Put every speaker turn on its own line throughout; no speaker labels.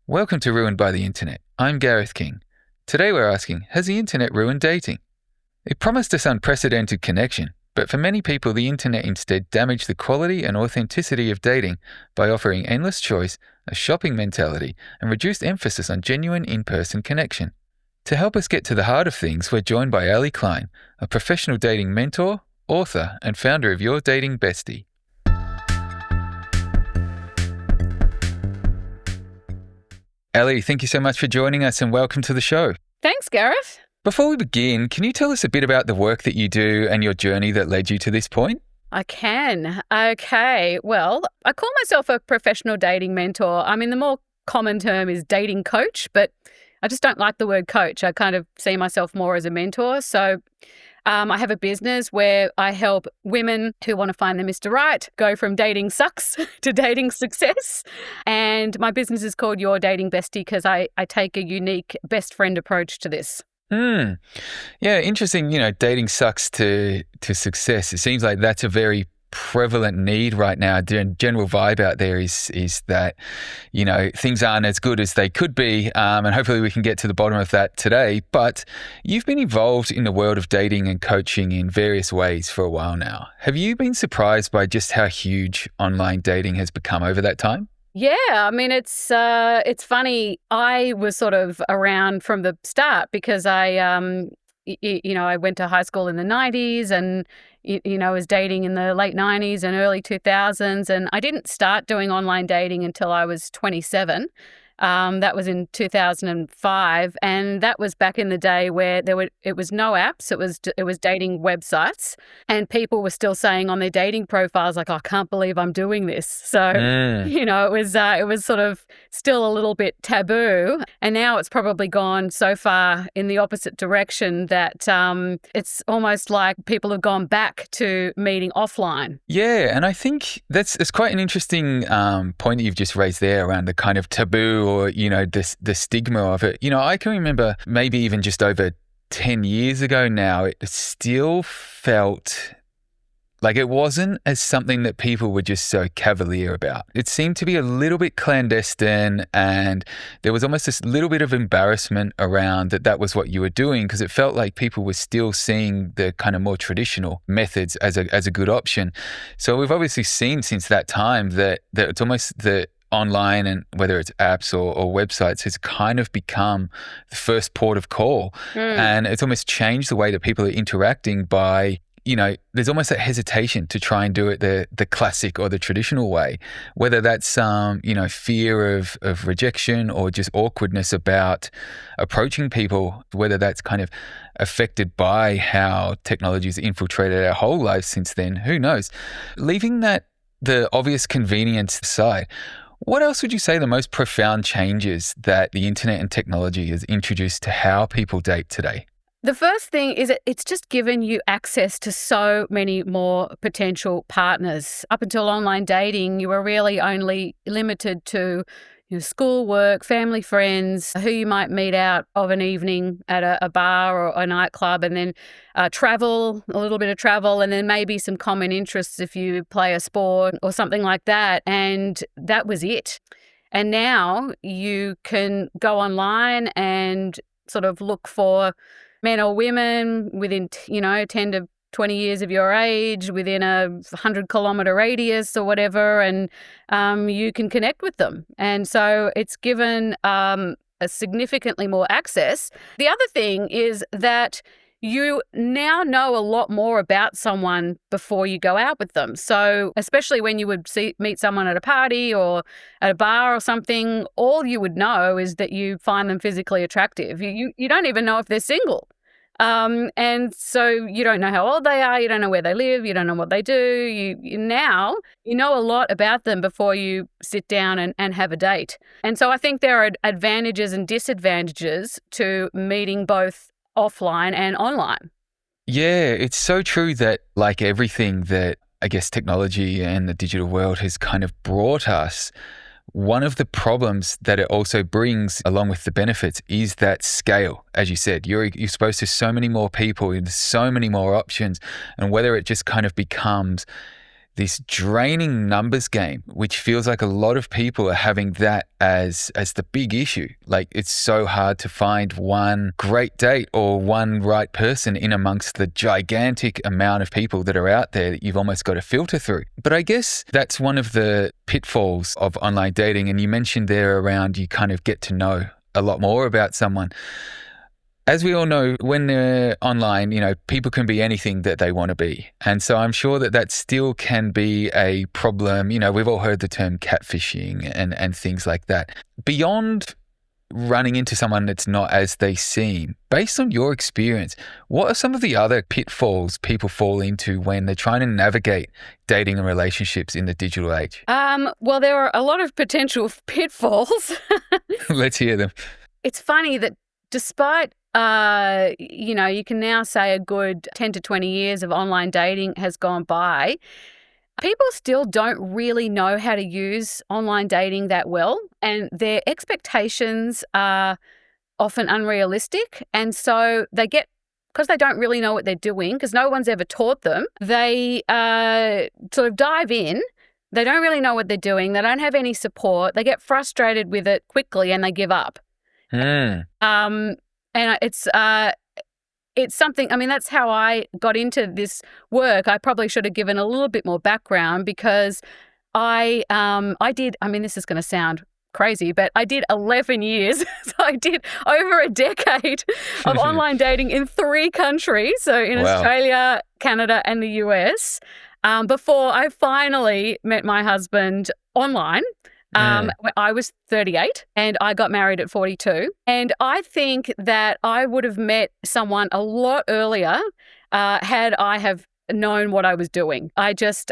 Welcome to Ruined by the Internet. I'm Gareth King. Today we're asking, has the internet ruined dating? It promised us unprecedented connection, but for many people the internet instead damaged the quality and authenticity of dating by offering endless choice, a shopping mentality, and reduced emphasis on genuine in-person connection. To help us get to the heart of things, we're joined by Elly Klein, a professional dating mentor, author, and founder of Your Dating Bestie. Elly, thank you so much for joining us and welcome to the show.
Thanks, Gareth.
Before we begin, can you tell us a bit about the work that you do and your journey that led you to this point?
I can. Okay. Well, I call myself a professional dating mentor. I mean, the more common term is dating coach, but I just don't like the word coach. I kind of see myself more as a mentor. So I have a business where I help women who want to find their Mr. Right go from dating sucks to dating success. And my business is called Your Dating Bestie because I take a unique best friend approach to this.
Yeah, interesting. Dating sucks to success. It seems like that's a very prevalent need right now. The general vibe out there is that, things aren't as good as they could be. And hopefully we can get to the bottom of that today. But you've been involved in the world of dating and coaching in various ways for a while now. Have you been surprised by just how huge online dating has become over that time?
Yeah, I mean, it's funny. I was sort of around from the start because I went to high school in the 90s and, was dating in the late 90s and early 2000s. And I didn't start doing online dating until I was 27. That was in 2005. And that was back in the day where it was no apps. It was dating websites. And people were still saying on their dating profiles, like, oh, I can't believe I'm doing this. So, it was sort of still a little bit taboo. And now it's probably gone so far in the opposite direction that it's almost like people have gone back to meeting offline.
Yeah. And I think it's quite an interesting point that you've just raised there around the kind of taboo or, the stigma of it. I can remember maybe even just over 10 years ago now, it still felt like it wasn't as something that people were just so cavalier about. It seemed to be a little bit clandestine and there was almost this little bit of embarrassment around that was what you were doing because it felt like people were still seeing the kind of more traditional methods as a good option. So we've obviously seen since that time that it's almost the online and whether it's apps or websites has kind of become the first port of call. And it's almost changed the way that people are interacting by, there's almost that hesitation to try and do it the classic or the traditional way, whether that's, fear of rejection or just awkwardness about approaching people, whether that's kind of affected by how technology has infiltrated our whole lives since then, who knows? Leaving the obvious convenience aside, what else would you say the most profound changes that the internet and technology has introduced to how people date today?
The first thing is it's just given you access to so many more potential partners. Up until online dating, you were really only limited to school, work, family, friends, who you might meet out of an evening at a bar or a nightclub, and then travel, a little bit of travel, and then maybe some common interests if you play a sport or something like that. And that was it. And now you can go online and sort of look for men or women within, 10 to 20 years of your age, within a 100-kilometre radius or whatever, and you can connect with them. And so it's given a significantly more access. The other thing is that you now know a lot more about someone before you go out with them. So especially when you would meet someone at a party or at a bar or something, all you would know is that you find them physically attractive. You don't even know if they're single. And so you don't know how old they are, you don't know where they live, you don't know what they do. You know a lot about them before you sit down and have a date. And so I think there are advantages and disadvantages to meeting both offline and online.
Yeah, it's so true that like everything that I guess technology and the digital world has kind of brought us, one of the problems that it also brings along with the benefits is that scale. As you said, you're exposed to so many more people, there's so many more options, and whether it just kind of becomes this draining numbers game, which feels like a lot of people are having that as the big issue. Like, it's so hard to find one great date or one right person in amongst the gigantic amount of people that are out there that you've almost got to filter through. But I guess that's one of the pitfalls of online dating. And you mentioned there around you kind of get to know a lot more about someone. As we all know, when they're online, people can be anything that they want to be. And so I'm sure that still can be a problem. We've all heard the term catfishing and things like that. Beyond running into someone that's not as they seem, based on your experience, what are some of the other pitfalls people fall into when they're trying to navigate dating and relationships in the digital age?
Well, there are a lot of potential pitfalls.
Let's hear them.
It's funny that despite you can now say a good 10 to 20 years of online dating has gone by, people still don't really know how to use online dating that well, and their expectations are often unrealistic. And so because they don't really know what they're doing, because no one's ever taught them, they sort of dive in. They don't really know what they're doing. They don't have any support. They get frustrated with it quickly and they give up. And it's something, that's how I got into this work. I probably should have given a little bit more background because I did, this is going to sound crazy, but I did 11 years. So I did over a decade of online dating in 3 countries. So in Australia, Canada, and the US, before I finally met my husband online. I was 38 and I got married at 42. And I think that I would have met someone a lot earlier had I have known what I was doing. I just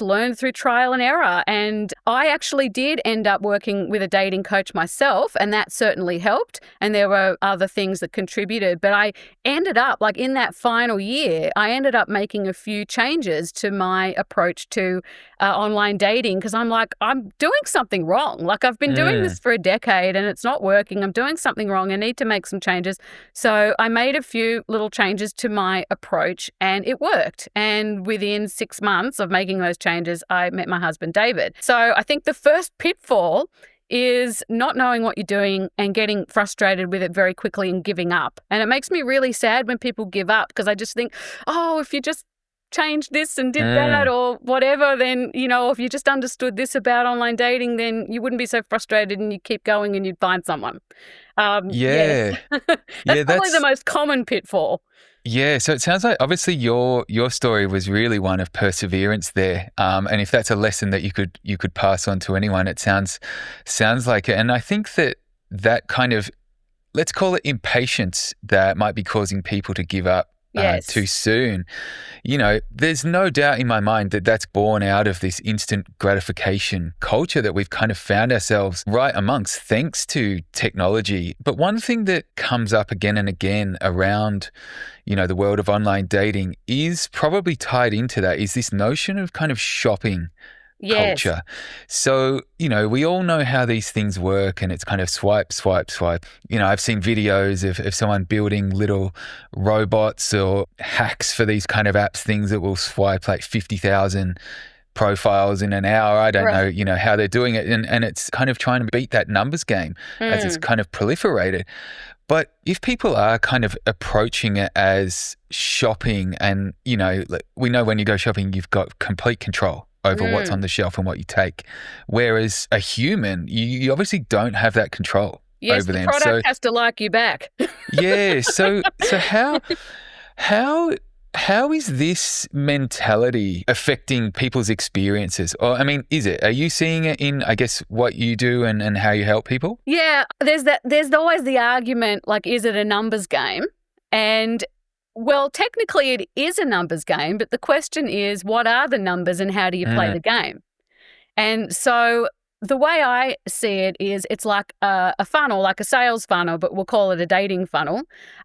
learned through trial and error. And I actually did end up working with a dating coach myself, and that certainly helped. And there were other things that contributed. But I ended up, in that final year, I ended up making a few changes to my approach to online dating, because I'm doing something wrong. I've been doing this for a decade and it's not working. I'm doing something wrong. I need to make some changes. So I made a few little changes to my approach and it worked. And within 6 months of making those changes, I met my husband, David. So I think the first pitfall is not knowing what you're doing and getting frustrated with it very quickly and giving up. And it makes me really sad when people give up, because I just think, if you just changed this and did that or whatever, then, if you just understood this about online dating, then you wouldn't be so frustrated and you'd keep going and you'd find someone. Yes. That's probably the most common pitfall.
Yeah, so it sounds like obviously your story was really one of perseverance there, and if that's a lesson that you could pass on to anyone, it sounds like it. And I think that kind of, let's call it impatience, that might be causing people to give up too soon. There's no doubt in my mind that that's born out of this instant gratification culture that we've kind of found ourselves right amongst, thanks to technology. But one thing that comes up again and again around, the world of online dating is probably tied into that, is this notion of kind of shopping culture. So, we all know how these things work, and it's kind of swipe, swipe, swipe. I've seen videos of someone building little robots or hacks for these kind of apps, things that will swipe 50,000 profiles in an hour. I don't know, how they're doing it. And it's kind of trying to beat that numbers game as it's kind of proliferated. But if people are kind of approaching it as shopping, and, we know when you go shopping, you've got complete control over what's on the shelf and what you take. Whereas a human, you obviously don't have that control over them.
Yes, the product has to like you back.
Yeah. So how is this mentality affecting people's experiences? Or, is it? Are you seeing it in, I guess, what you do and how you help people?
Yeah, there's always the argument, is it a numbers game? And well, technically it is a numbers game, but the question is, what are the numbers and how do you play the game? And so the way I see it is it's like a funnel, like a sales funnel, but we'll call it a dating funnel.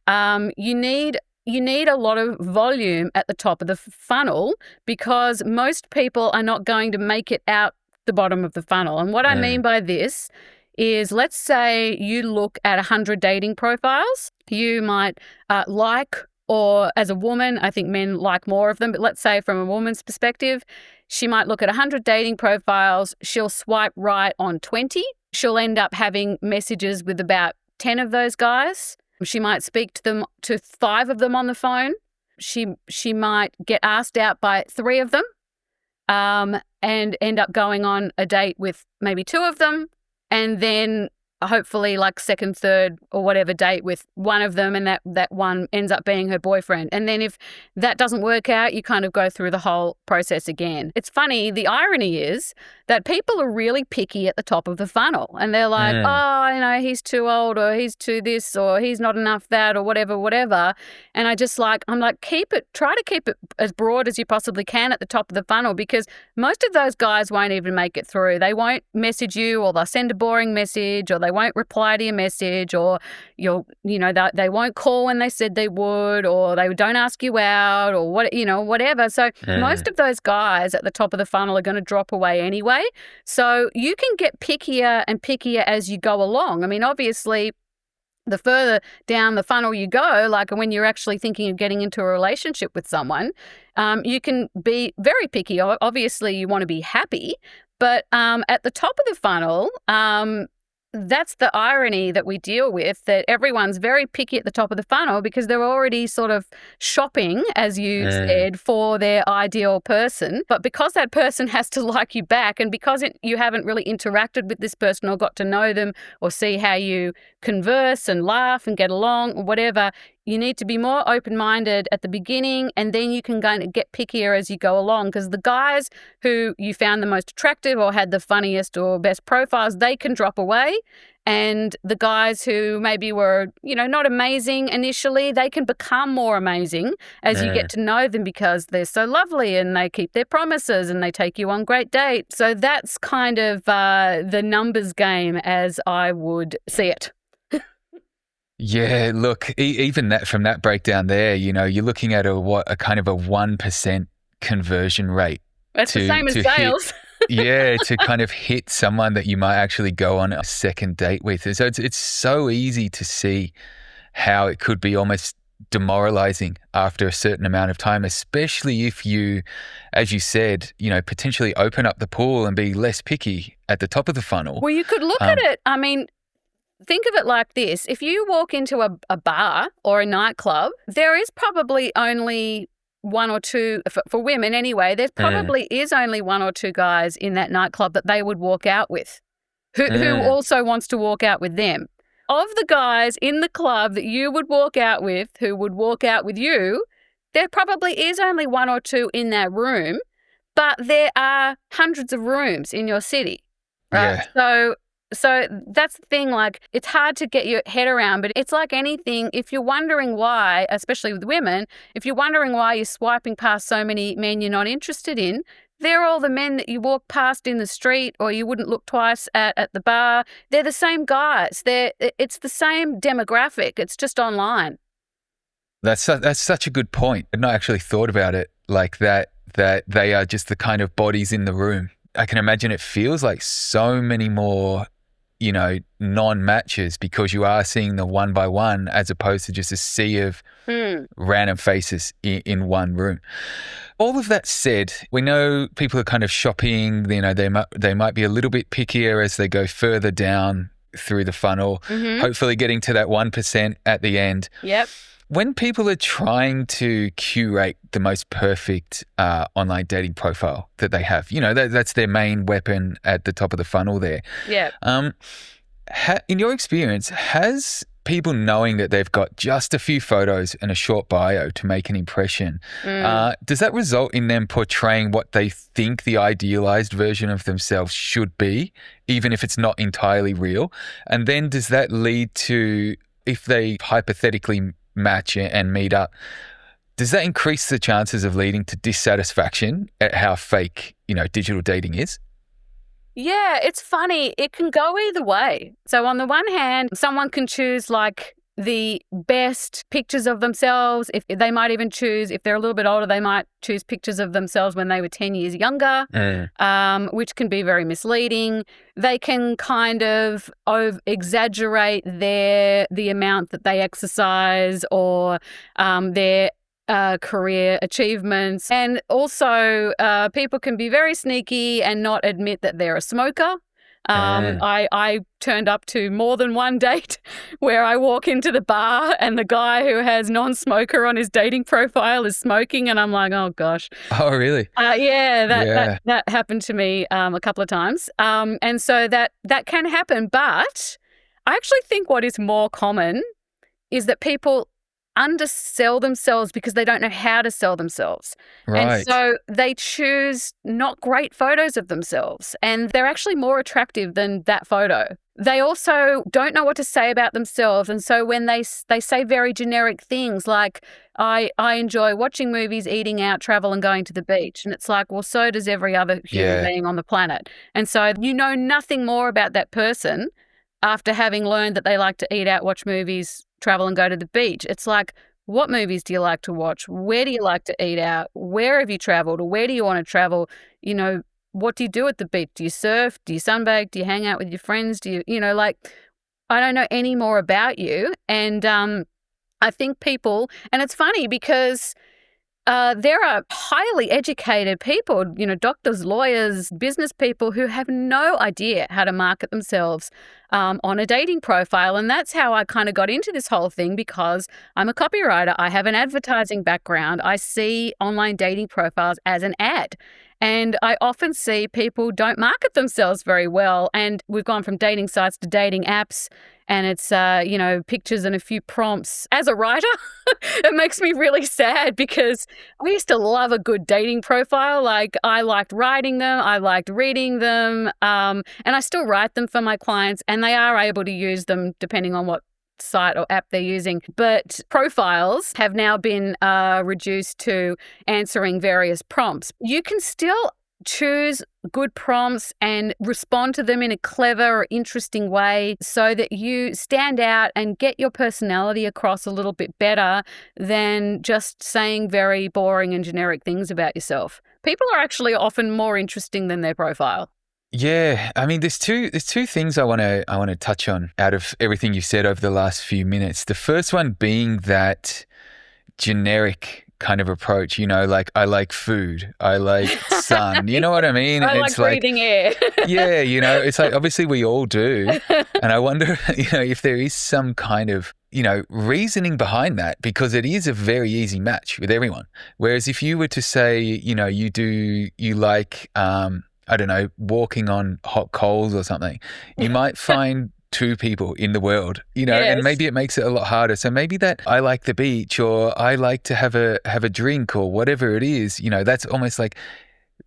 You need a lot of volume at the top of the funnel, because most people are not going to make it out the bottom of the funnel. And what I mean by this is, let's say you look at 100 dating profiles. You might like Or as a woman, I think men like more of them. But let's say from a woman's perspective, she might look at 100 dating profiles. She'll swipe right on 20. She'll end up having messages with about 10 of those guys. She might speak to 5 of them on the phone. She might get asked out by 3 of them, and end up going on a date with maybe 2 of them, and then hopefully like second, third or whatever date with one of them, and that one ends up being her boyfriend. And then if that doesn't work out, you kind of go through the whole process again. It's funny, the irony is that people are really picky at the top of the funnel, and they're like, oh, he's too old, or he's too this, or he's not enough that, or whatever. And I'm like, try to keep it as broad as you possibly can at the top of the funnel, because most of those guys won't even make it through. They won't message you, or they'll send a boring message, or they won't reply to your message, or they won't call when they said they would, or they don't ask you out, or whatever. So most of those guys at the top of the funnel are going to drop away anyway. So you can get pickier and pickier as you go along. I mean, obviously, the further down the funnel you go, like when you're actually thinking of getting into a relationship with someone, you can be very picky. Obviously, you want to be happy, but at the top of the funnel, that's the irony that we deal with, that everyone's very picky at the top of the funnel because they're already sort of shopping, as you said, for their ideal person. But because that person has to like you back, and because you haven't really interacted with this person or got to know them or see how you converse and laugh and get along or whatever, you need to be more open-minded at the beginning, and then you can get pickier as you go along, because the guys who you found the most attractive or had the funniest or best profiles, they can drop away. And the guys who maybe were, not amazing initially, they can become more amazing as you get to know them, because they're so lovely and they keep their promises and they take you on great dates. So that's kind of the numbers game as I would see it.
Yeah, look, even that from that breakdown there, you're looking at a kind of a 1% conversion rate.
That's the same as sales.
To kind of hit someone that you might actually go on a second date with. And so it's so easy to see how it could be almost demoralizing after a certain amount of time, especially if you, as you said, potentially open up the pool and be less picky at the top of the funnel.
Well, you could look at it. I mean, think of it like this. If you walk into a bar or a nightclub, there is probably only 1 or 2, for women anyway, there probably is only 1 or 2 guys in that nightclub that they would walk out with, who also wants to walk out with them. Of the guys in the club that you would walk out with, who would walk out with you, there probably is only 1 or 2 in that room, but there are hundreds of rooms in your city, right? Yeah. So that's the thing, like, it's hard to get your head around, but it's like anything. If you're wondering why, especially with women, if you're wondering why you're swiping past so many men you're not interested in, they're all the men that you walk past in the street or you wouldn't look twice at the bar. They're the same guys. It's the same demographic. It's just online.
That's such a good point. I've not actually thought about it like that they are just the kind of bodies in the room. I can imagine it feels like so many more non-matches, because you are seeing the one by one as opposed to just a sea of random faces in one room. All of that said, we know people are kind of shopping, they might be a little bit pickier as they go further down through the funnel, hopefully getting to that 1% at the end.
Yep.
When people are trying to curate the most perfect online dating profile that they have, that's their main weapon at the top of the funnel there.
Yeah.
In your experience, has people knowing that they've got just a few photos and a short bio to make an impression, does that result in them portraying what they think the idealized version of themselves should be, even if it's not entirely real? And then does that lead to, if they hypothetically match and meet up, does that increase the chances of leading to dissatisfaction at how fake, digital dating is?
Yeah, it's funny. It can go either way. So on the one hand, someone can choose like the best pictures of themselves. If they might even choose, if they're a little bit older, they might choose pictures of themselves when they were 10 years younger, which can be very misleading. They can kind of exaggerate the amount that they exercise or their career achievements. And also people can be very sneaky and not admit that they're a smoker. I turned up to more than one date where I walk into the bar and the guy who has non-smoker on his dating profile is smoking, and I'm like, oh gosh.
Oh, really?
That happened to me a couple of times. And so that can happen. But I actually think what is more common is that people undersell themselves because they don't know how to sell themselves.
Right.
And so they choose not great photos of themselves, and they're actually more attractive than that photo. They also don't know what to say about themselves. And so when they say very generic things like, I enjoy watching movies, eating out, travel and going to the beach. And it's like, well, so does every other human being on the planet. And so you know nothing more about that person after having learned that they like to eat out, watch movies, travel and go to the beach. It's like, what movies do you like to watch? Where do you like to eat out? Where have you traveled, or where do you want to travel? You know, what do you do at the beach? Do you surf? Do you sunbathe? Do you hang out with your friends? Do you know, like, I don't know any more about you. And I think people, and it's funny because there are highly educated people, you know, doctors, lawyers, business people who have no idea how to market themselves on a dating profile. And that's how I kind of got into this whole thing, because I'm a copywriter. I have an advertising background. I see online dating profiles as an ad. And I often see people don't market themselves very well. And we've gone from dating sites to dating apps, and it's, you know, pictures and a few prompts. As a writer, it makes me really sad because I used to love a good dating profile. Like, I liked writing them. I liked reading them. And I still write them for my clients, and they are able to use them depending on what site or app they're using. But profiles have now been reduced to answering various prompts. You can still choose good prompts and respond to them in a clever or interesting way so that you stand out and get your personality across a little bit better than just saying very boring and generic things about yourself. People are actually often more interesting than their profile.
Yeah, I mean, there's two things I want to touch on out of everything you've said over the last few minutes. The first one being that generic kind of approach, you know, like, I like food, I like sun, you know what I mean?
I like breathing air.
Yeah, you know, it's like, obviously we all do. And I wonder, you know, if there is some kind of, you know, reasoning behind that, because it is a very easy match with everyone. Whereas if you were to say, you know, you like, I don't know, walking on hot coals or something, you might find two people in the world, you know, and maybe it makes it a lot harder. So maybe that I like the beach, or I like to have a drink, or whatever it is, you know, that's almost like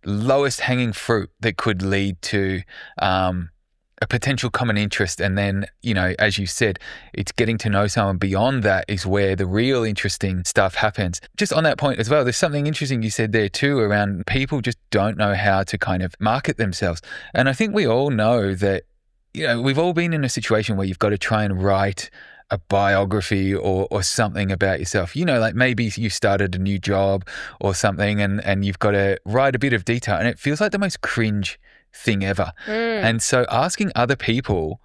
lowest hanging fruit that could lead to a potential common interest. And then, you know, as you said, it's getting to know someone beyond that is where the real interesting stuff happens. Just on that point as well, there's something interesting you said there too around people just don't know how to kind of market themselves. And I think we all know that, you know, we've all been in a situation where you've got to try and write a biography or something about yourself. You know, like maybe you started a new job or something and you've got to write a bit of detail, and it feels like the most cringe thing ever. And so asking other people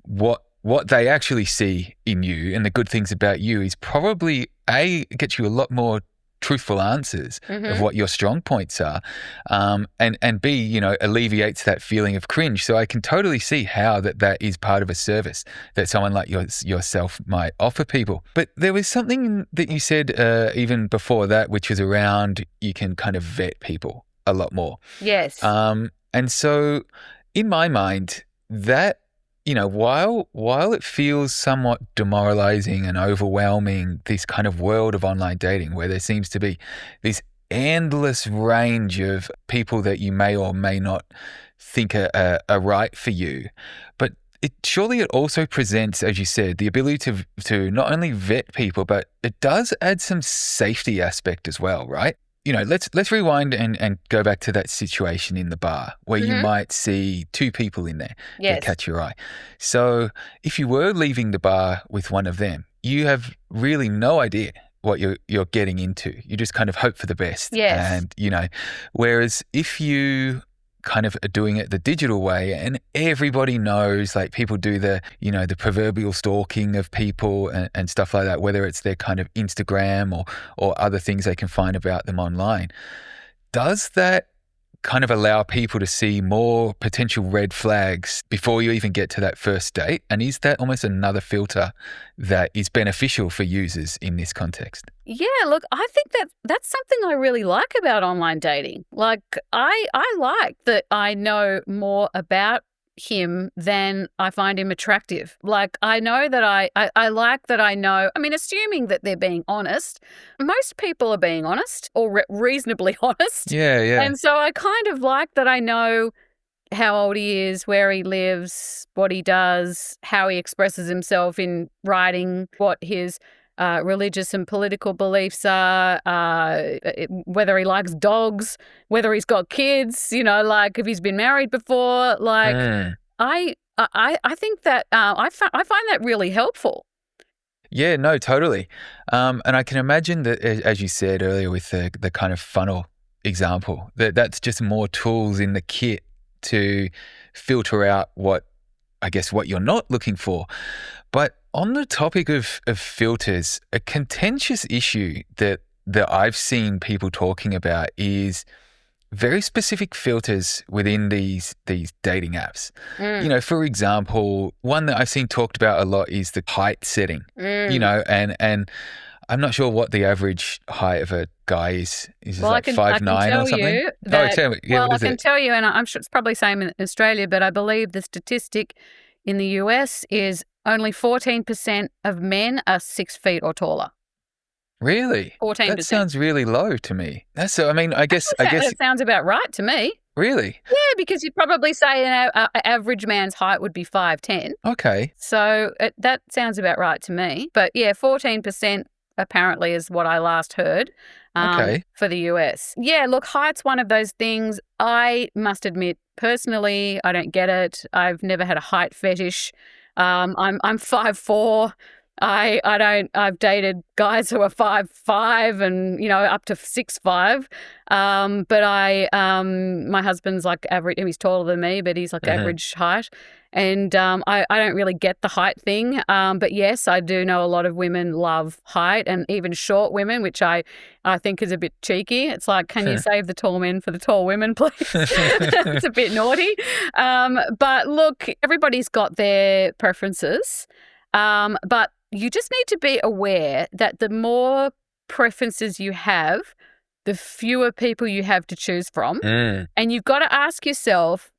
what they actually see in you and the good things about you is probably gets you a lot more truthful answers of what your strong points are, and B, you know, alleviates that feeling of cringe. So I can totally see how that is part of a service that someone like yourself might offer people. But there was something that you said even before that, which was around you can kind of vet people a lot more.
Yes.
And so in my mind, that, you know, while it feels somewhat demoralizing and overwhelming, this kind of world of online dating where there seems to be this endless range of people that you may or may not think are right for you, but surely it also presents, as you said, the ability to not only vet people, but it does add some safety aspect as well, right? let's rewind and go back to that situation in the bar where you might see two people in there that catch your eye. So if you were leaving the bar with one of them, you have really no idea what you're getting into. You just kind of hope for the best.
Yes.
And, whereas if you kind of are doing it the digital way and everybody knows, like people do the proverbial stalking of people and stuff like that, whether it's their kind of Instagram or other things they can find about them online. Does that kind of allow people to see more potential red flags before you even get to that first date? And is that almost another filter that is beneficial for users in this context?
Yeah, look, I think that's something I really like about online dating. Like, I like that I know more about him than I find him attractive. Like, I know that I like that I know, I mean, assuming that they're being honest. Most people are being honest or reasonably honest.
Yeah.
And so I kind of like that I know how old he is, where he lives, what he does, how he expresses himself in writing, what his religious and political beliefs are, whether he likes dogs, whether he's got kids, like if he's been married before. Like, I think that I find that really helpful.
Yeah, no, totally. And I can imagine that, as you said earlier with the kind of funnel example, that's just more tools in the kit to filter out what you're not looking for. But on the topic of filters, a contentious issue that I've seen people talking about is very specific filters within these dating apps. For example, one that I've seen talked about a lot is the height setting. And I'm not sure what the average height of a guy is. Is it like 5'9" or something?
Tell me.
Yeah,
I can tell you, and I'm sure it's probably the same in Australia, but I believe the statistic in the US is only 14% of men are 6 feet or taller.
Really?
14%.
That sounds really low to me. I guess
it sounds about right to me.
Really?
Yeah, because you'd probably say an average man's height would be 5'10".
Okay.
So that sounds about right to me. But yeah, 14% apparently is what I last heard for the US. Yeah, look, height's one of those things. I must admit, personally, I don't get it. I've never had a height fetish. I'm 5'4". I've dated guys who are 5'5" and, up to 6'5". But my husband's like average, he's taller than me, but he's like average height. And I don't really get the height thing. But yes, I do know a lot of women love height, and even short women, which I think is a bit cheeky. It's like, can you save the tall men for the tall women, please? It's a bit naughty. But look, everybody's got their preferences. But you just need to be aware that the more preferences you have, the fewer people you have to choose from. And you've got to ask yourself,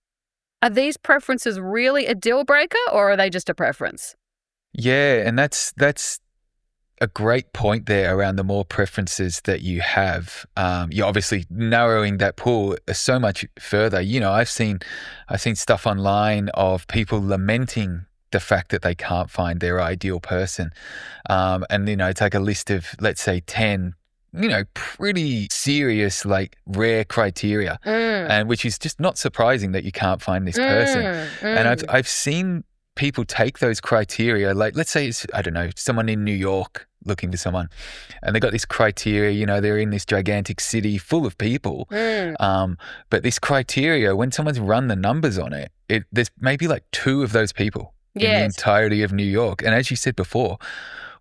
are these preferences really a deal breaker, or are they just a preference?
Yeah, and that's a great point there around the more preferences that you have. You're obviously narrowing that pool so much further. I've seen stuff online of people lamenting the fact that they can't find their ideal person. And, take a list of, let's say, 10 pretty serious, like rare criteria, and which is just not surprising that you can't find this person. And I've seen people take those criteria, like let's say it's, I don't know, someone in New York looking for someone, and they got this criteria, they're in this gigantic city full of people. But this criteria, when someone's run the numbers on it, there's maybe like 2 of those people in the entirety of New York. And as you said before,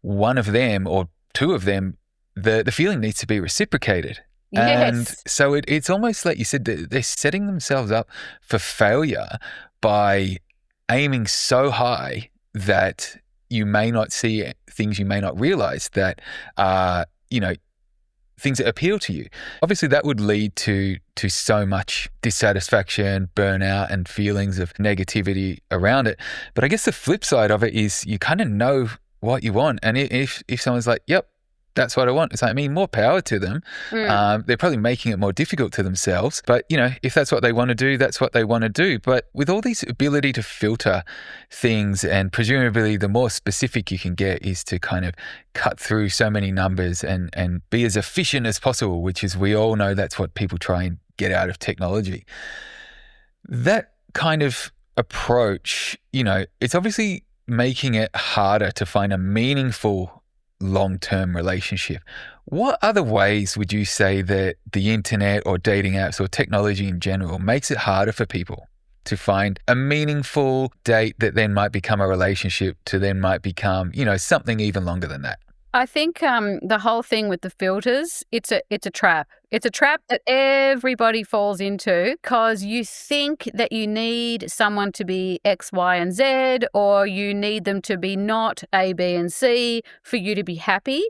one of them or 2 of them, the feeling needs to be reciprocated.
Yes.
And so it's almost like you said, they're setting themselves up for failure by aiming so high that you may not see things, you may not realize that are, things that appeal to you. Obviously, that would lead to so much dissatisfaction, burnout, and feelings of negativity around it. But I guess the flip side of it is you kind of know what you want. And if someone's like, yep, That's what I want. It's like, I mean, more power to them. They're probably making it more difficult to themselves. But, if that's what they want to do, that's what they want to do. But with all this ability to filter things, and presumably the more specific you can get is to kind of cut through so many numbers and be as efficient as possible, which is, we all know that's what people try and get out of technology. That kind of approach, it's obviously making it harder to find a meaningful long-term relationship. What other ways would you say that the internet or dating apps or technology in general makes it harder for people to find a meaningful date that then might become a relationship, to then might become, something even longer than that?
I think the whole thing with the filters, it's a trap. It's a trap that everybody falls into, because you think that you need someone to be X, Y, and Z, or you need them to be not A, B, and C for you to be happy.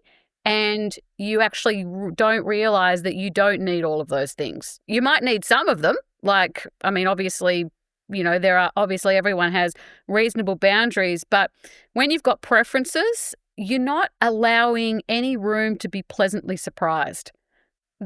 And you actually don't realize that you don't need all of those things. You might need some of them. Obviously, everyone has reasonable boundaries, but when you've got preferences, you're not allowing any room to be pleasantly surprised.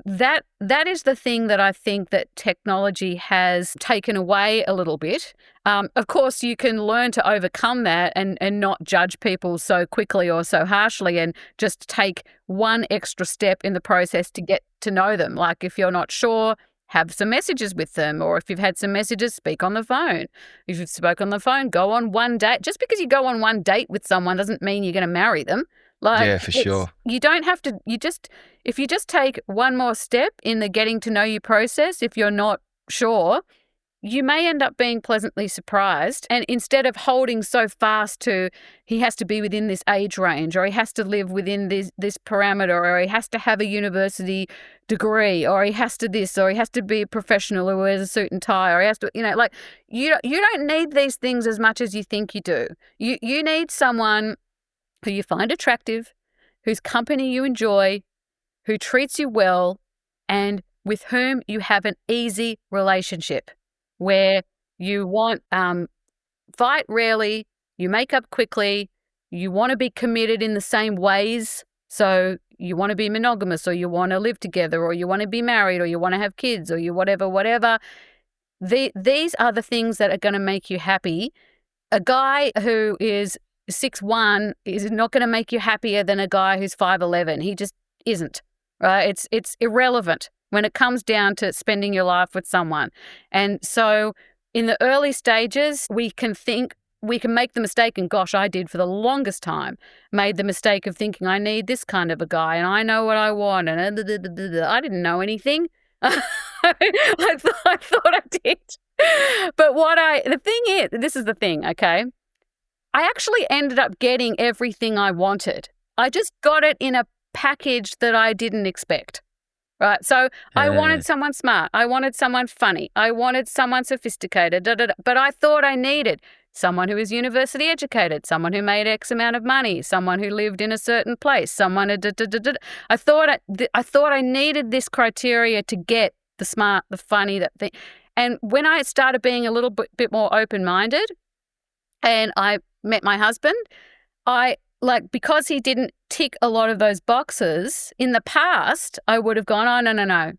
That is the thing that I think that technology has taken away a little bit. Of course, you can learn to overcome that and not judge people so quickly or so harshly, and just take one extra step in the process to get to know them. Like, if you're not sure, have some messages with them, or if you've had some messages, speak on the phone. If you've spoken on the phone, go on one date. Just because you go on one date with someone doesn't mean you're going to marry them.
Yeah, for sure.
You don't have to, if you just take one more step in the getting to know you process, if you're not sure, you may end up being pleasantly surprised. And instead of holding so fast to, he has to be within this age range, or he has to live within this parameter, or he has to have a university degree, or he has to this, or he has to be a professional who wears a suit and tie, or he has to, you don't need these things as much as you think you do. You need someone who you find attractive, whose company you enjoy, who treats you well, and with whom you have an easy relationship, where you want fight rarely, you make up quickly, you want to be committed in the same ways. So you want to be monogamous, or you want to live together, or you want to be married, or you want to have kids, or you whatever. These are the things that are going to make you happy. A guy who is 6'1" is not going to make you happier than a guy who's 5'11". He just isn't, right? It's irrelevant when it comes down to spending your life with someone. And so in the early stages, we can make the mistake, and gosh, I did for the longest time, made the mistake of thinking I need this kind of a guy and I know what I want, and I didn't know anything. I thought I did. But the thing is, this is the thing, okay? I actually ended up getting everything I wanted. I just got it in a package that I didn't expect. Right. So I wanted someone smart. I wanted someone funny. I wanted someone sophisticated. But I thought I needed someone who was university educated, someone who made X amount of money, someone who lived in a certain place, someone. I thought I needed this criteria to get the smart, the funny, that thing. And when I started being a little bit more open-minded, and I met my husband, because he didn't tick a lot of those boxes in the past, I would have gone, oh, no,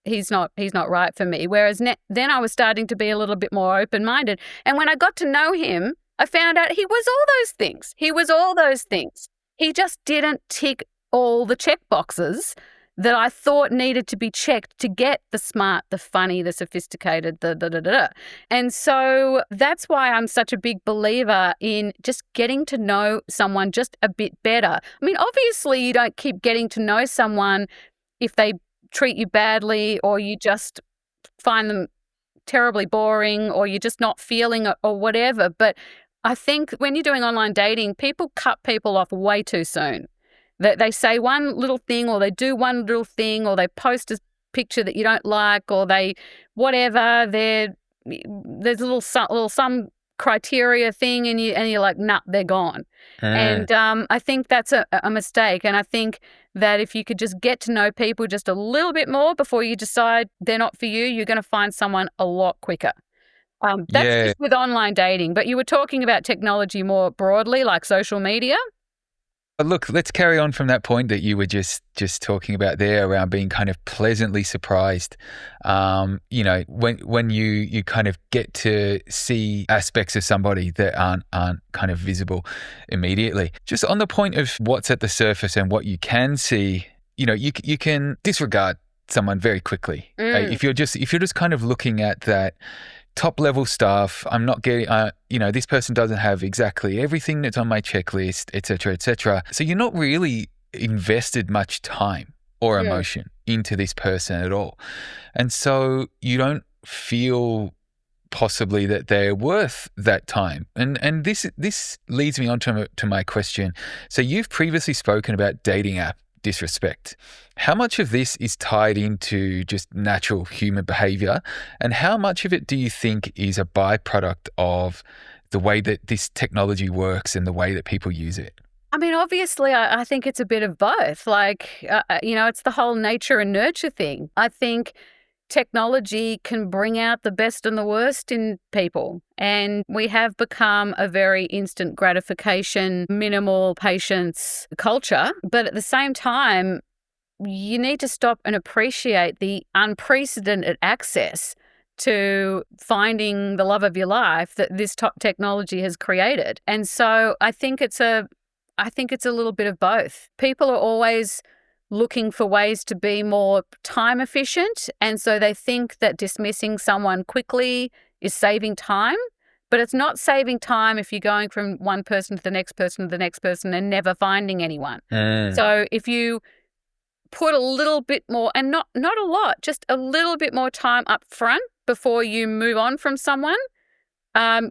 he's not right for me. Whereas then I was starting to be a little bit more open-minded. And when I got to know him, I found out he was all those things. He just didn't tick all the check boxes that I thought needed to be checked to get the smart, the funny, the sophisticated, And so that's why I'm such a big believer in just getting to know someone just a bit better. I mean, obviously you don't keep getting to know someone if they treat you badly, or you just find them terribly boring, or you're just not feeling it, or whatever. But I think when you're doing online dating, people cut people off way too soon. They say one little thing, or they do one little thing, or they post a picture that you don't like, or they whatever. There's a little some criteria thing, and you're like, nah, they're gone. And I think that's a mistake. And I think that if you could just get to know people just a little bit more before you decide they're not for you, you're going to find someone a lot quicker. That's just with online dating. But you were talking about technology more broadly, like social media.
But look, let's carry on from that point that you were just talking about there around being kind of pleasantly surprised. When you kind of get to see aspects of somebody that aren't kind of visible immediately. Just on the point of what's at the surface and what you can see, you can disregard someone very quickly. If you're just kind of looking at that top level stuff, I'm not getting, this person doesn't have exactly everything that's on my checklist, et cetera, et cetera. So you're not really invested much time or emotion into this person at all. And so you don't feel possibly that they're worth that time. And this leads me on to my question. So you've previously spoken about dating app disrespect. How much of this is tied into just natural human behavior, and how much of it do you think is a byproduct of the way that this technology works and the way that people use it?
I mean, obviously, I think it's a bit of both. It's the whole nature and nurture thing. I think technology can bring out the best and the worst in people. And we have become a very instant gratification, minimal patience culture. But at the same time, you need to stop and appreciate the unprecedented access to finding the love of your life that this top technology has created. And so I think it's a little bit of both. People are always looking for ways to be more time efficient. And so they think that dismissing someone quickly is saving time, but it's not saving time if you're going from one person to the next person to the next person and never finding anyone. So if you put a little bit more, and not a lot, just a little bit more time up front before you move on from someone,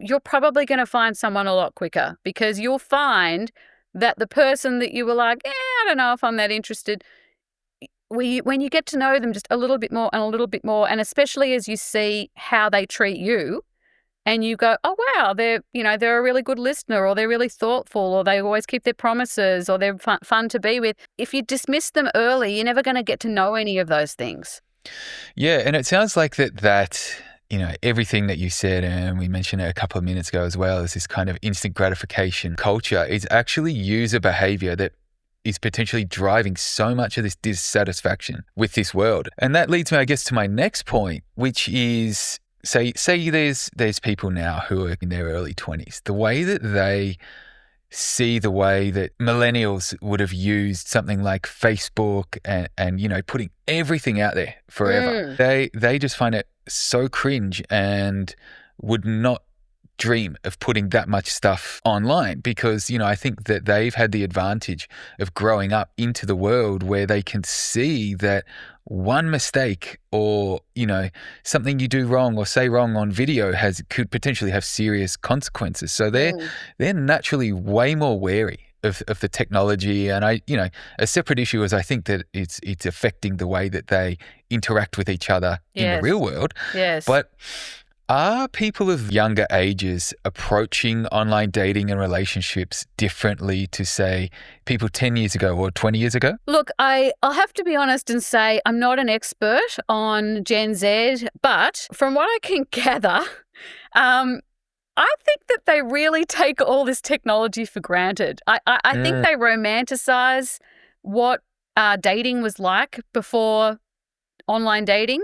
you're probably going to find someone a lot quicker, because you'll find that the person that you were like, I don't know if I'm that interested, when you get to know them just a little bit more and a little bit more, and especially as you see how they treat you, and you go, oh wow, they're a really good listener, or they're really thoughtful, or they always keep their promises, or they're fun to be with. If you dismiss them early, you're never going to get to know any of those things.
Yeah, and it sounds like that everything that you said, and we mentioned it a couple of minutes ago as well, is this kind of instant gratification culture is actually user behavior that is potentially driving so much of this dissatisfaction with this world. And that leads me, I guess, to my next point, which is, say there's people now who are in their early 20s. The way that they see the way that millennials would have used something like Facebook and putting everything out there forever. They just find it so cringe and would not dream of putting that much stuff online, because I think that they've had the advantage of growing up into the world where they can see that one mistake or something you do wrong or say wrong on video could potentially have serious consequences. So they're naturally way more wary of the technology. And a separate issue is I think that it's affecting the way that they interact with each other in the real world.
Yes.
But are people of younger ages approaching online dating and relationships differently to, say, people 10 years ago or 20 years ago?
Look, I'll have to be honest and say I'm not an expert on Gen Z, but from what I can gather, I think that they really take all this technology for granted. I think they romanticize what dating was like before online dating,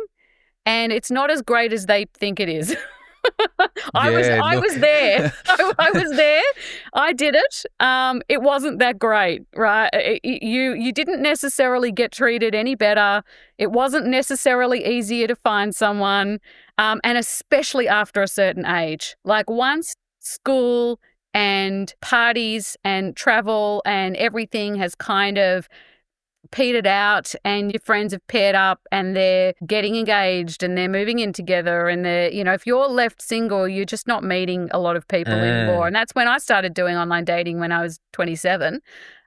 and it's not as great as they think it is. I was there. I was there. I did it. It wasn't that great, right? You didn't necessarily get treated any better. It wasn't necessarily easier to find someone, and especially after a certain age. Like once school and parties and travel and everything has kind of petered out and your friends have paired up and they're getting engaged and they're moving in together and they're, if you're left single, you're just not meeting a lot of people anymore. And that's when I started doing online dating when I was 27.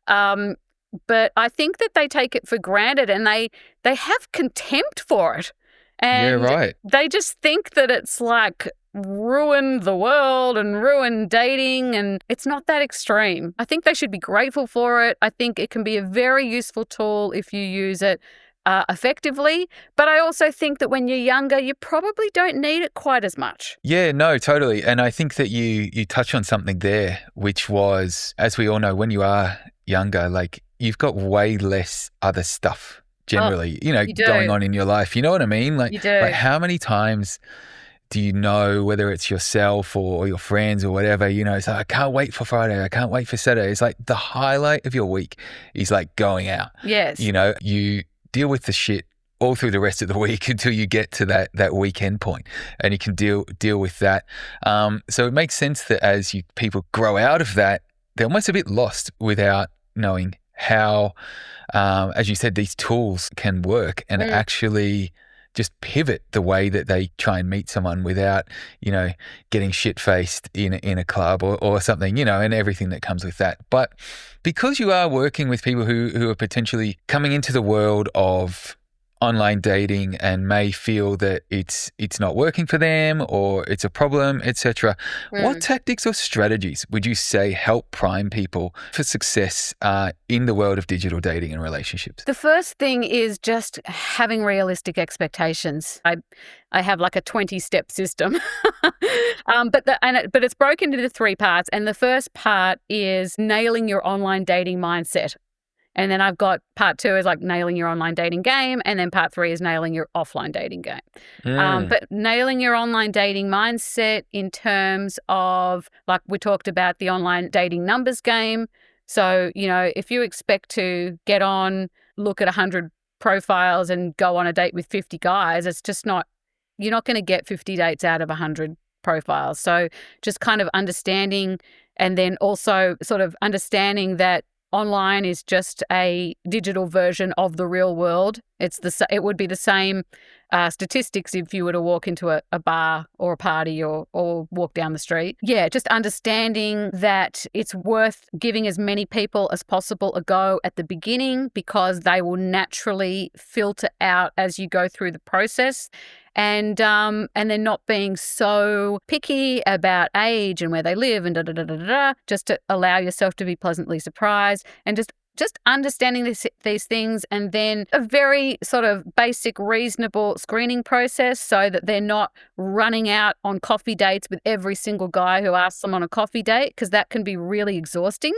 But I think that they take it for granted and they have contempt for it. And they just think that it's like ruined the world and ruined dating, and it's not that extreme. I think they should be grateful for it. I think it can be a very useful tool if you use it effectively. But I also think that when you're younger, you probably don't need it quite as much.
Yeah, no, totally. And I think that you touch on something there, which was, as we all know, when you are younger, like you've got way less other stuff
Oh,
generally,
you do.
going on in your life. You know what I mean?
You do.
Like how many times do you know, whether it's yourself or your friends or whatever, it's like, I can't wait for Friday. I can't wait for Saturday. It's like the highlight of your week is like going out.
Yes.
You deal with the shit all through the rest of the week until you get to that weekend point, and you can deal with that. So it makes sense that as people grow out of that, they're almost a bit lost without knowing how, as you said, these tools can work and actually just pivot the way that they try and meet someone without, getting shit-faced in a club or something, and everything that comes with that. But because you are working with people who are potentially coming into the world of online dating and may feel that it's not working for them or it's a problem, etc. What tactics or strategies would you say help prime people for success in the world of digital dating and relationships?
The first thing is just having realistic expectations. I have like a 20-step system, but it's broken into 3 parts. And the first part is nailing your online dating mindset. And then I've got part 2 is like nailing your online dating game. And then part 3 is nailing your offline dating game. But nailing your online dating mindset in terms of, like we talked about, the online dating numbers game. So, if you expect to get on, look at 100 profiles and go on a date with 50 guys, it's just not, you're not going to get 50 dates out of 100 profiles. So just kind of understanding, and then also sort of understanding that online is just a digital version of the real world. It would be the same statistics if you were to walk into a bar or a party or walk down the street. Yeah, just understanding that it's worth giving as many people as possible a go at the beginning, because they will naturally filter out as you go through the process. And then not being so picky about age and where they live and just to allow yourself to be pleasantly surprised, and just understanding these things, and then a very sort of basic, reasonable screening process so that they're not running out on coffee dates with every single guy who asks them on a coffee date, because that can be really exhausting.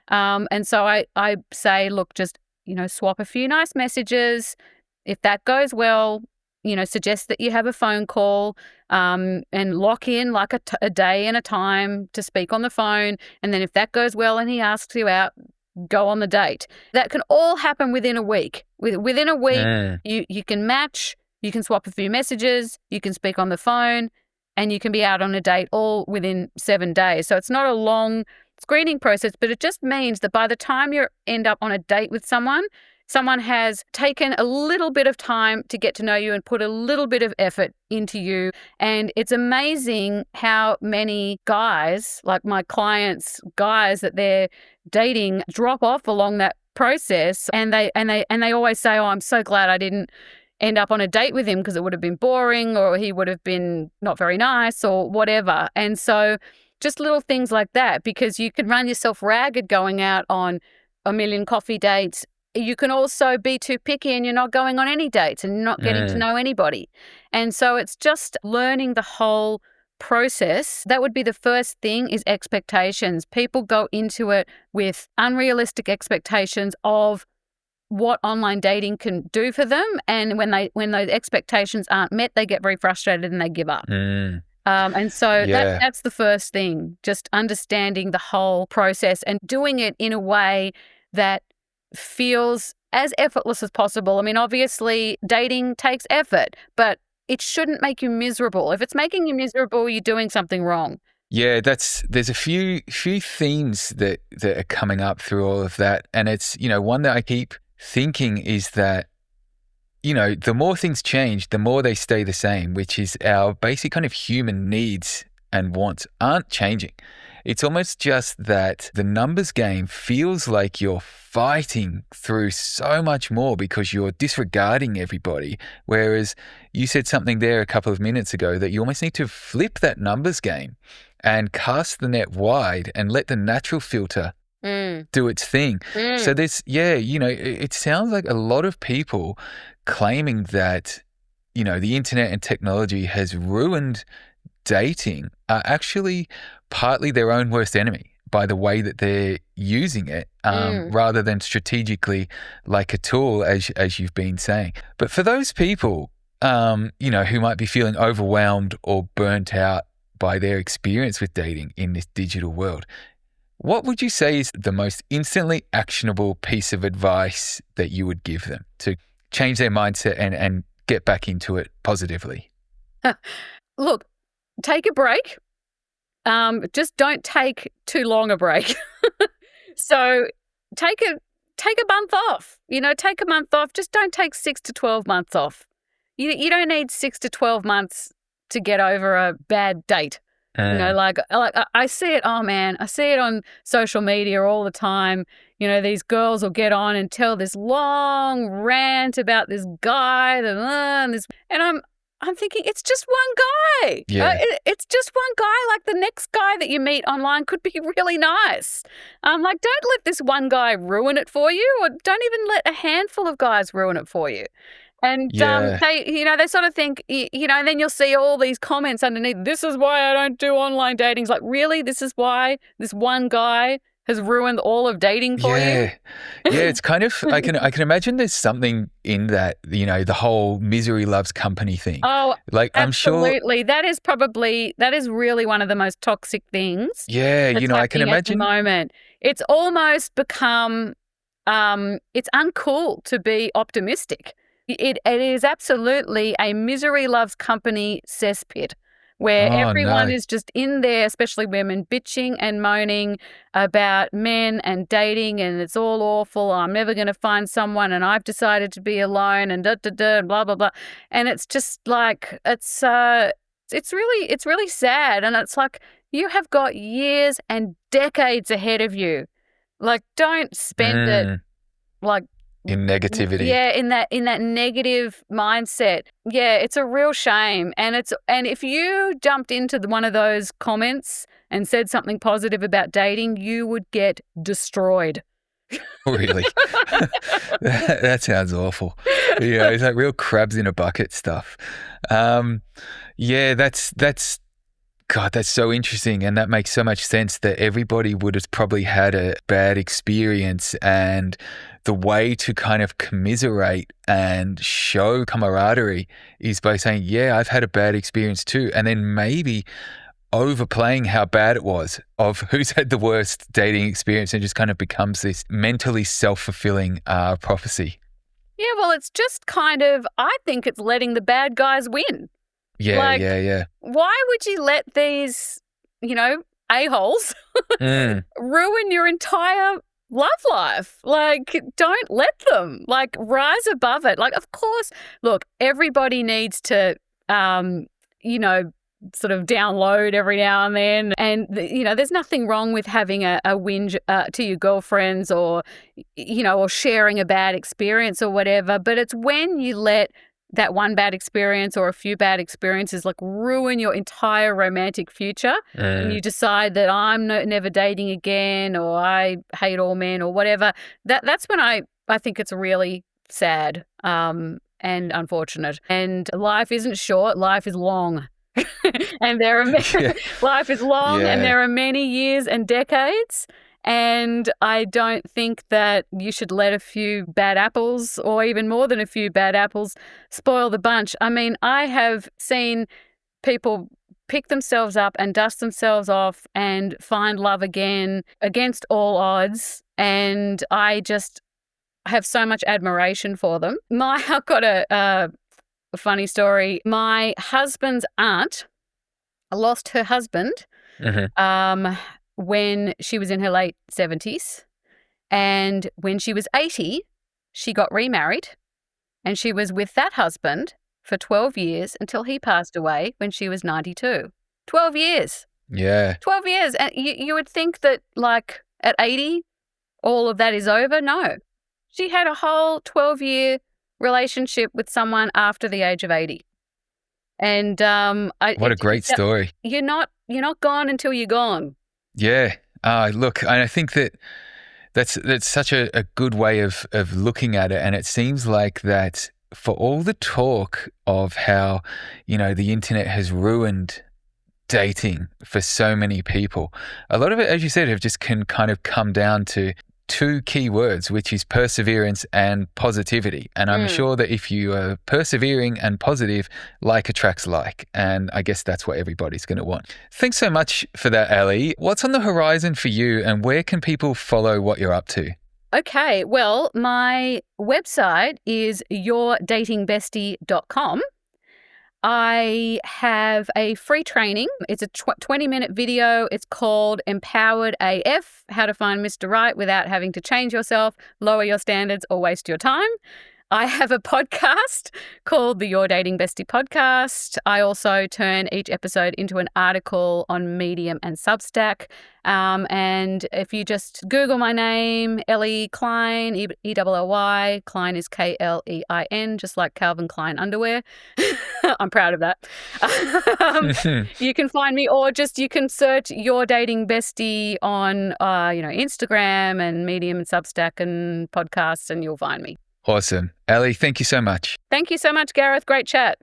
And so I say, look, just, swap a few nice messages. If that goes well, suggest that you have a phone call and lock in like a day and a time to speak on the phone. And then if that goes well and he asks you out, go on the date. That can all happen within a week. Within a week, you can match, you can swap a few messages, you can speak on the phone, and you can be out on a date all within 7 days. So it's not a long screening process, but it just means that by the time you end up on a date with someone has taken a little bit of time to get to know you and put a little bit of effort into you. And it's amazing how many guys, like my clients, guys that they're dating, drop off along that process. And they always say, oh, I'm so glad I didn't end up on a date with him, because it would have been boring, or he would have been not very nice, or whatever. And so just little things like that, because you can run yourself ragged going out on a million coffee dates. You can also be too picky and you're not going on any dates and not getting to know anybody. And so it's just learning the whole process. That would be the first thing, is expectations. People go into it with unrealistic expectations of what online dating can do for them. And when those expectations aren't met, they get very frustrated and they give up. And so that's the first thing, just understanding the whole process and doing it in a way that feels as effortless as possible. I mean, obviously, dating takes effort, but it shouldn't make you miserable. If it's making you miserable, you're doing something wrong.
Yeah, there's a few themes that are coming up through all of that. And it's, one that I keep thinking is that, the more things change, the more they stay the same, which is our basic kind of human needs and wants aren't changing. It's almost just that the numbers game feels like you're fighting through so much more because you're disregarding everybody. Whereas you said something there a couple of minutes ago that you almost need to flip that numbers game and cast the net wide and let the natural filter do its thing. So this, it sounds like a lot of people claiming that, the internet and technology has ruined dating are actually partly their own worst enemy, by the way that they're using it,
Mm.
rather than strategically like a tool, as you've been saying. But for those people, who might be feeling overwhelmed or burnt out by their experience with dating in this digital world, what would you say is the most instantly actionable piece of advice that you would give them to change their mindset and get back into it positively?
Look, take a break. Just don't take too long a break. So take a month off. Take a month off. Just don't take 6 to 12 months off. You don't need 6 to 12 months to get over a bad date. Like I see it. Oh man, I see it on social media all the time. These girls will get on and tell this long rant about this guy and this, and I'm thinking it's just one guy.
Yeah.
It's just one guy. Like the next guy that you meet online could be really nice. Don't let this one guy ruin it for you, or don't even let a handful of guys ruin it for you. And they sort of think, and then you'll see all these comments underneath, this is why I don't do online dating. It's like, really? This is why this one guy has ruined all of dating for you?
Yeah, it's kind of, I can imagine there's something in that, the whole misery loves company thing.
Oh,
like,
absolutely. That is really one of the most toxic things.
Yeah, I can imagine.
At the moment, it's almost become, it's uncool to be optimistic. It is absolutely a misery loves company cesspit where everyone is just in there, especially women, bitching and moaning about men and dating, and it's all awful. I'm never going to find someone, and I've decided to be alone, and blah blah blah. And it's just like it's really sad, and it's like you have got years and decades ahead of you. Like, don't spend it like
in negativity.
Yeah, in that negative mindset. Yeah, it's a real shame. And if you jumped into one of those comments and said something positive about dating, you would get destroyed.
Really? That sounds awful. Yeah, it's like real crabs in a bucket stuff. Yeah, that's God, that's so interesting, and that makes so much sense that everybody would have probably had a bad experience, and the way to kind of commiserate and show camaraderie is by saying, yeah, I've had a bad experience too, and then maybe overplaying how bad it was of who's had the worst dating experience, and just kind of becomes this mentally self-fulfilling prophecy.
Yeah, well, it's just kind of, I think it's letting the bad guys win.
Yeah, yeah.
Why would you let these, a-holes ruin your entire love life? Like, don't let them. Like, rise above it. Like, of course, look, everybody needs to, sort of download every now and then. And, there's nothing wrong with having a whinge to your girlfriends or sharing a bad experience or whatever. But it's when you let that one bad experience or a few bad experiences like ruin your entire romantic future, and you decide that I'm never dating again, or I hate all men, or whatever. That's when I think it's really sad and unfortunate. And life isn't short; life is long, and there are life is long, and there are many years and decades. And I don't think that you should let a few bad apples, or even more than a few bad apples, spoil the bunch. I mean, I have seen people pick themselves up and dust themselves off and find love again against all odds. And I just have so much admiration for them. I've got a funny story. My husband's aunt lost her husband. When she was in her late 70s, and when she was 80, she got remarried, and she was with that husband for 12 years until he passed away when she was 92. 12 years.
Yeah.
12 years. And you would think that, like, at 80, all of that is over. No. She had a whole 12-year relationship with someone after the age of 80. And
what a great story.
You're not gone until you're gone.
Yeah. Look, I think that's such a good way of looking at it. And it seems like that for all the talk of how, the internet has ruined dating for so many people. A lot of it, as you said, can kind of come down to two key words, which is perseverance and positivity. And I'm sure that if you are persevering and positive, like attracts like. And I guess that's what everybody's going to want. Thanks so much for that, Elly. What's on the horizon for you, and where can people follow what you're up to?
Okay, well, my website is yourdatingbestie.com. I have a free training. It's a 20-minute video. It's called Empowered AF, How to Find Mr. Right Without Having to Change Yourself, Lower Your Standards, or Waste Your Time. I have a podcast called the Your Dating Bestie podcast. I also turn each episode into an article on Medium and Substack. And if you just Google my name, Elly Klein, E-L-L-Y, Klein is K-L-E-I-N, just like Calvin Klein underwear. I'm proud of that. You can find me, or just you can search Your Dating Bestie on Instagram and Medium and Substack and podcasts, and you'll find me.
Awesome. Elly, thank you so much.
Thank you so much, Gareth. Great chat.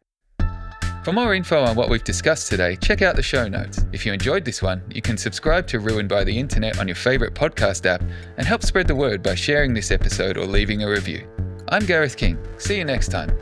For more info on what we've discussed today, check out the show notes. If you enjoyed this one, you can subscribe to Ruined by the Internet on your favourite podcast app and help spread the word by sharing this episode or leaving a review. I'm Gareth King. See you next time.